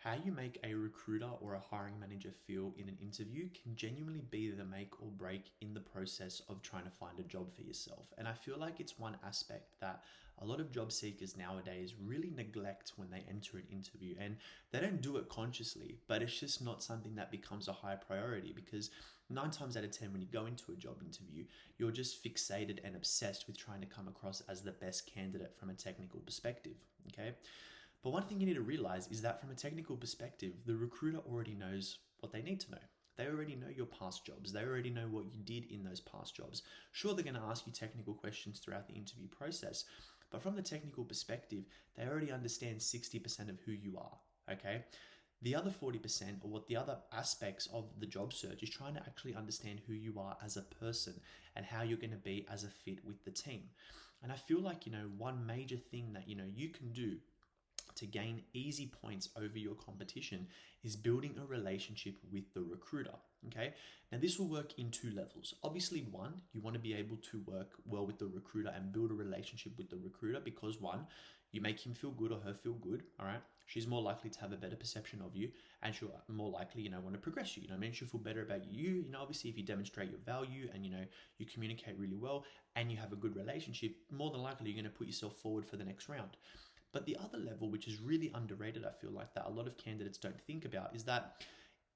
How you make a recruiter or a hiring manager feel in an interview can genuinely be the make or break in the process of trying to find a job for yourself. And I feel like it's one aspect that a lot of job seekers nowadays really neglect when they enter an interview. And they don't do it consciously, but it's just not something that becomes a high priority because 9 times out of 10, when you go into a job interview, you're just fixated and obsessed with trying to come across as the best candidate from a technical perspective. Okay. But one thing you need to realize is that from a technical perspective, the recruiter already knows what they need to know. They already know your past jobs. They already know what you did in those past jobs. Sure, they're going to ask you technical questions throughout the interview process, but from the technical perspective, they already understand 60% of who you are, okay? The other 40%, or what the other aspects of the job search, is trying to actually understand who you are as a person and how you're going to be as a fit with the team. And I feel like, one major thing that, you can do to gain easy points over your competition is building a relationship with the recruiter. Okay. Now this will work in 2 levels. Obviously, one, you want to be able to work well with the recruiter and build a relationship with the recruiter because one, you make him feel good or her feel good. All right. She's more likely to have a better perception of you and she'll more likely, want to progress you. She'll feel better about you. Obviously if you demonstrate your value and, you communicate really well and you have a good relationship, more than likely you're going to put yourself forward for the next round. But the other level, which is really underrated, I feel like that a lot of candidates don't think about, is that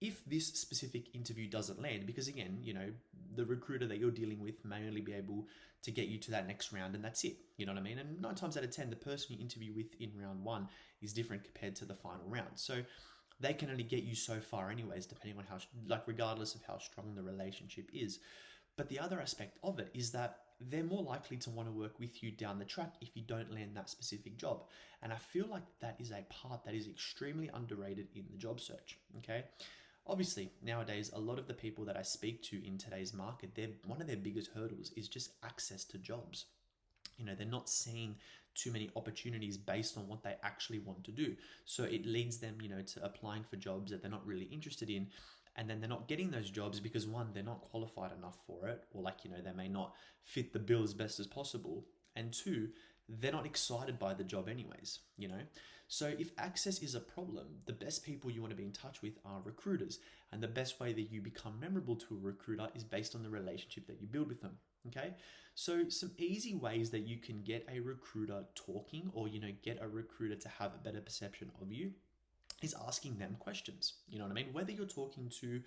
if this specific interview doesn't land, because again, the recruiter that you're dealing with may only be able to get you to that next round and that's it. You know what I mean? And 9 times out of 10, the person you interview with in round 1 is different compared to the final round. So they can only get you so far anyways, depending on regardless of how strong the relationship is. But the other aspect of it is that they're more likely to want to work with you down the track if you don't land that specific job. And I feel like that is a part that is extremely underrated in the job search, okay? Obviously, nowadays, a lot of the people that I speak to in today's market, one of their biggest hurdles is just access to jobs. They're not seeing too many opportunities based on what they actually want to do. So it leads them, to applying for jobs that they're not really interested in. And then they're not getting those jobs because one, they're not qualified enough for it, or they may not fit the bill as best as possible. And 2, they're not excited by the job anyways, So if access is a problem, the best people you want to be in touch with are recruiters. And the best way that you become memorable to a recruiter is based on the relationship that you build with them. Okay. So some easy ways that you can get a recruiter talking or, get a recruiter to have a better perception of you is asking them questions. You know what I mean? Whether you're talking to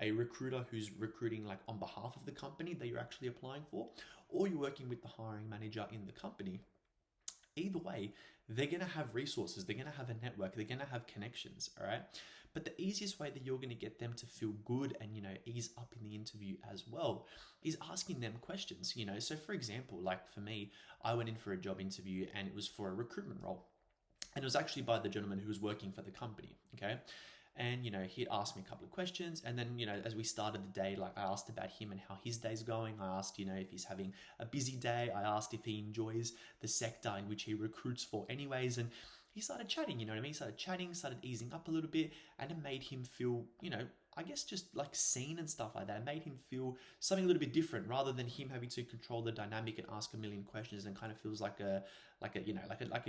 a recruiter who's recruiting on behalf of the company that you're actually applying for, or you're working with the hiring manager in the company, either way, they're going to have resources. They're going to have a network. They're going to have connections. All right. But the easiest way that you're going to get them to feel good and, ease up in the interview as well is asking them questions, So for example, for me, I went in for a job interview and it was for a recruitment role. And it was actually by the gentleman who was working for the company, okay? And, he'd asked me a couple of questions. And then, as we started the day, I asked about him and how his day's going. I asked, if he's having a busy day. I asked if he enjoys the sector in which he recruits for anyways. And he started chatting, He started chatting, started easing up a little bit. And it made him feel, I guess just seen and stuff like that. It made him feel something a little bit different rather than him having to control the dynamic and ask a million questions and kind of feels like an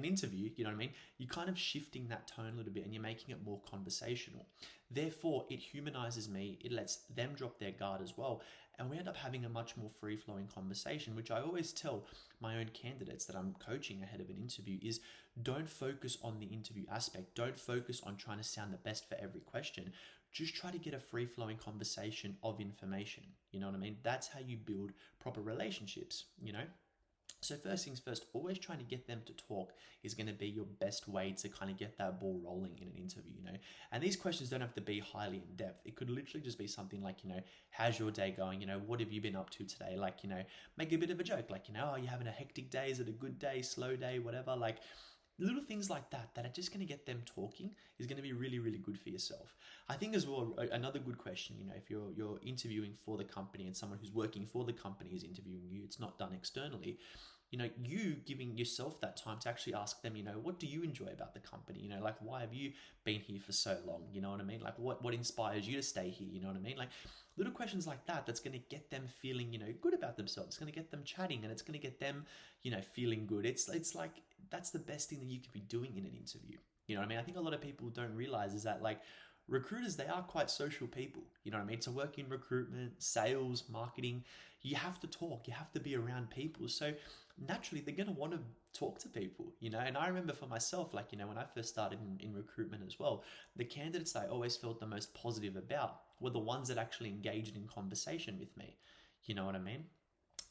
interview, you know what I mean? You're kind of shifting that tone a little bit and you're making it more conversational. Therefore, it humanizes me. It lets them drop their guard as well. And we end up having a much more free-flowing conversation, which I always tell my own candidates that I'm coaching ahead of an interview is don't focus on the interview aspect. Don't focus on trying to sound the best for every question. Just try to get a free-flowing conversation of information. You know what I mean? That's how you build proper relationships, So first things first, always trying to get them to talk is going to be your best way to kind of get that ball rolling in an interview, And these questions don't have to be highly in depth. It could literally just be something like, how's your day going? What have you been up to today? Make a bit of a joke, are you having a hectic day? Is it a good day, slow day, whatever? Little things like that are just going to get them talking is going to be really, really good for yourself. I think as well, another good question, if you're interviewing for the company and someone who's working for the company is interviewing you, it's not done externally. You giving yourself that time to actually ask them, what do you enjoy about the company? Why have you been here for so long? You know what I mean? What inspires you to stay here? You know what I mean? Little questions like that, that's going to get them feeling, good about themselves. It's going to get them chatting and it's going to get them, feeling good. It's that's the best thing that you could be doing in an interview. You know what I mean? I think a lot of people don't realize is that like recruiters, they are quite social people. You know what I mean? To work in recruitment, sales, marketing, you have to talk, you have to be around people. So naturally, they're going to want to talk to people, you know? And I remember for myself, like, you know, when I first started in recruitment as well, the candidates I always felt the most positive about were the ones that actually engaged in conversation with me. You know what I mean?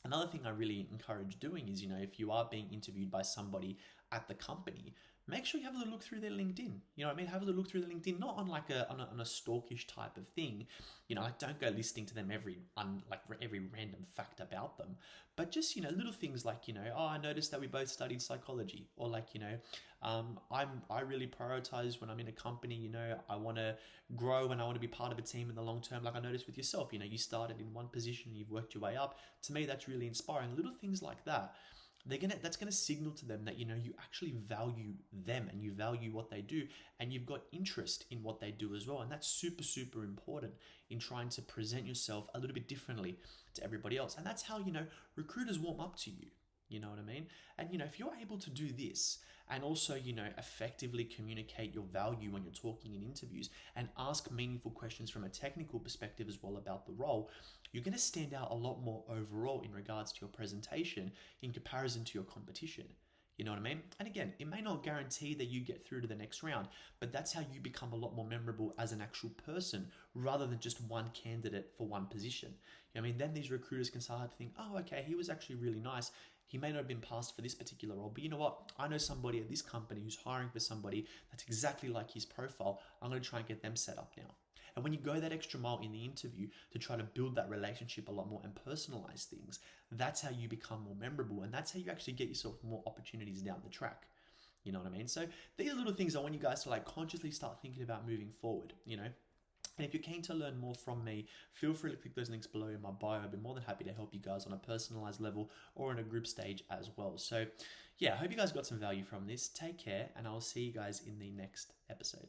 Another thing I really encourage doing is, you know, if you are being interviewed by somebody at the company, make sure you have a little look through their LinkedIn. You know what I mean? Have a little look through the LinkedIn, not on like on a stalkish type of thing. You know, like don't go listening to them every random fact about them, but just, you know, little things like, you know, oh, I noticed that we both studied psychology, or like, you know, I really prioritize when I'm in a company. You know, I want to grow and I want to be part of a team in the long term. Like I noticed with yourself, you know, you started in one position, you've worked your way up. To me, that's really inspiring. Little things like that. That's gonna signal to them that, you know, you actually value them and you value what they do, and you've got interest in what they do as well. And that's super, super important in trying to present yourself a little bit differently to everybody else. And that's how, you know, recruiters warm up to you. You know what I mean? And, you know, if you're able to do this and also, you know, effectively communicate your value when you're talking in interviews and ask meaningful questions from a technical perspective as well about the role, you're going to stand out a lot more overall in regards to your presentation in comparison to your competition. You know what I mean? And again, it may not guarantee that you get through to the next round, but that's how you become a lot more memorable as an actual person rather than just one candidate for one position. You know what I mean? Then these recruiters can start to think, oh, okay, he was actually really nice. He may not have been passed for this particular role, but you know what? I know somebody at this company who's hiring for somebody that's exactly like his profile. I'm going to try and get them set up now. And when you go that extra mile in the interview to try to build that relationship a lot more and personalize things, that's how you become more memorable. And that's how you actually get yourself more opportunities down the track. You know what I mean? So these are little things I want you guys to like consciously start thinking about moving forward, you know? And if you're keen to learn more from me, feel free to click those links below in my bio. I'd be more than happy to help you guys on a personalized level or in a group stage as well. So yeah, I hope you guys got some value from this. Take care, and I'll see you guys in the next episode.